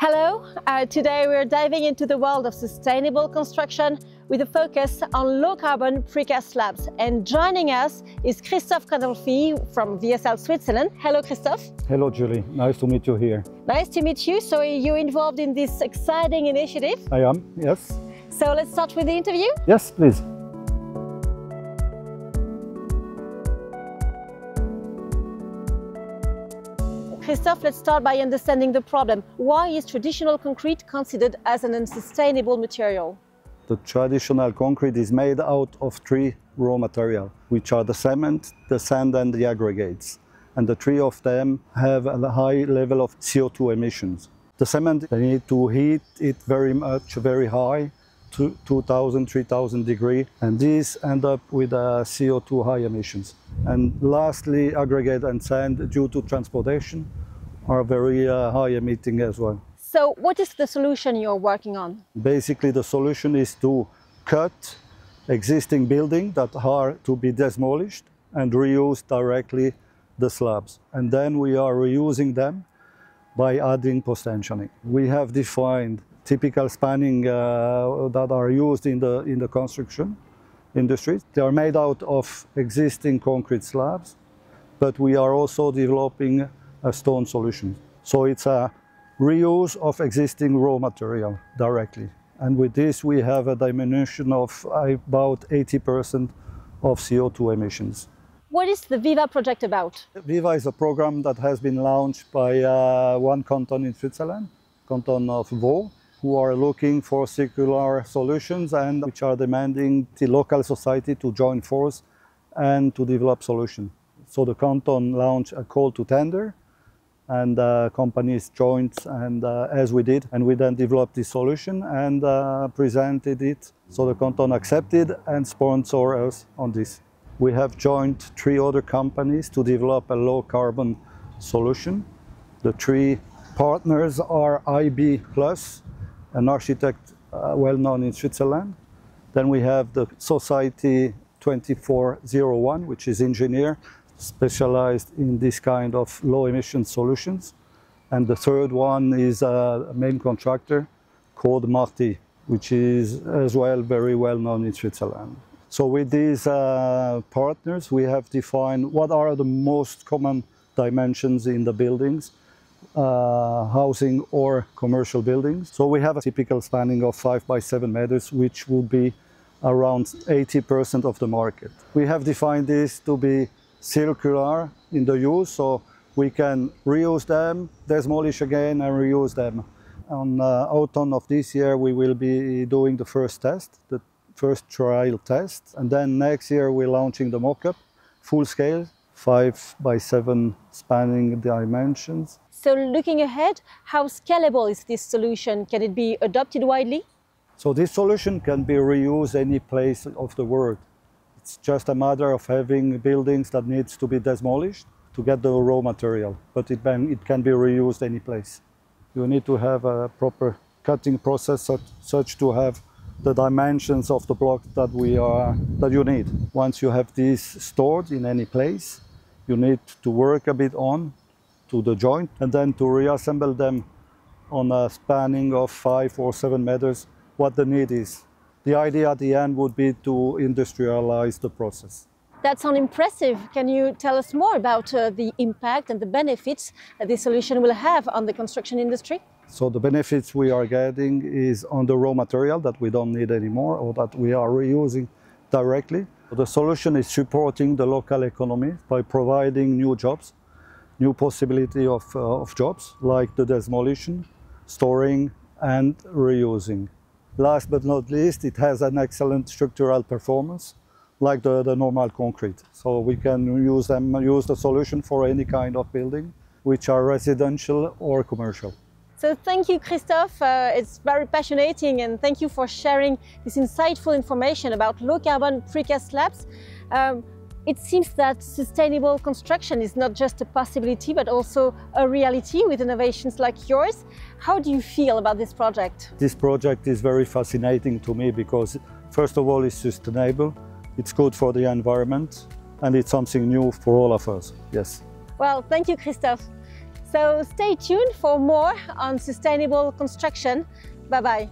Hello, today we're diving into the world of sustainable construction with a focus on low-carbon precast slabs. And joining us is Christophe from VSL Switzerland. Hello, Christophe. Hello, Julie. Nice to meet you here. Nice to meet you. So you're involved in this exciting initiative? I am, yes. So let's start with the interview? Yes, please. Christophe, let's start by understanding the problem. Why is traditional concrete considered as an unsustainable material? The traditional concrete is made out of three raw materials, which are the cement, the sand and the aggregates. And the three of them have a high level of CO2 emissions. The cement, they need to heat it very high, to 2000, 3000 degrees, and these end up with CO2 high emissions. And lastly, aggregate and sand, due to transportation, are very high emitting as well. So what is the solution you're working on? Basically, the solution is to cut existing buildings that are to be demolished and reuse directly the slabs. And then we are reusing them by adding post-tensioning. We have defined typical spanning that are used in the construction industry. They are made out of existing concrete slabs, but we are also developing a stone solution. So it's a reuse of existing raw material directly. And with this, we have a diminution of about 80% of CO2 emissions. What is the VIVA project about? VIVA is a program that has been launched by one canton in Switzerland, Canton of Vaud, who are looking for circular solutions and which are demanding the local society to join force and to develop solutions. So the canton launched a call to tender, and companies joined, and as we did, and we then developed this solution and presented it. So the canton accepted and sponsored us on this. We have joined 3 other companies to develop a low carbon solution. The 3 partners are IB+, an architect well known in Switzerland. Then we have the Society 2401, which is engineer, specialized in this kind of low emission solutions. And the third one is a main contractor called Marti, which is as well very well known in Switzerland. So with these partners, we have defined what are the most common dimensions in the buildings, housing or commercial buildings. So we have a typical spanning of 5 by 7 meters, which will be around 80% of the market. We have defined this to be circular in the use, so we can reuse them, demolish again and reuse them. On autumn of this year, we will be doing the first test, the first trial test, and then next year we're launching the mock-up, full scale, 5 by 7 spanning dimensions. So looking ahead, how scalable is this solution? Can it be adopted widely? So this solution can be reused any place of the world. It's just a matter of having buildings that needs to be demolished to get the raw material, but it can be reused any place. You need to have a proper cutting process such to have the dimensions of the block that you need. Once you have these stored in any place, you need to work a bit on to the joint and then to reassemble them on a spanning of 5 or 7 meters, what the need is. The idea at the end would be to industrialize the process. That sounds impressive. Can you tell us more about the impact and the benefits that this solution will have on the construction industry? So the benefits we are getting is on the raw material that we don't need anymore or that we are reusing directly. The solution is supporting the local economy by providing new jobs, new possibility of jobs like the demolition, storing and reusing. Last but not least, it has an excellent structural performance like the normal concrete. So we can use the solution for any kind of building, which are residential or commercial. So thank you, Christophe. It's very passionate, and thank you for sharing this insightful information about low-carbon precast slabs. It seems that sustainable construction is not just a possibility, but also a reality with innovations like yours. How do you feel about this project? This project is very fascinating to me because, first of all, it's sustainable, it's good for the environment, and it's something new for all of us. Yes. Well, thank you, Christophe. So stay tuned for more on sustainable construction. Bye-bye.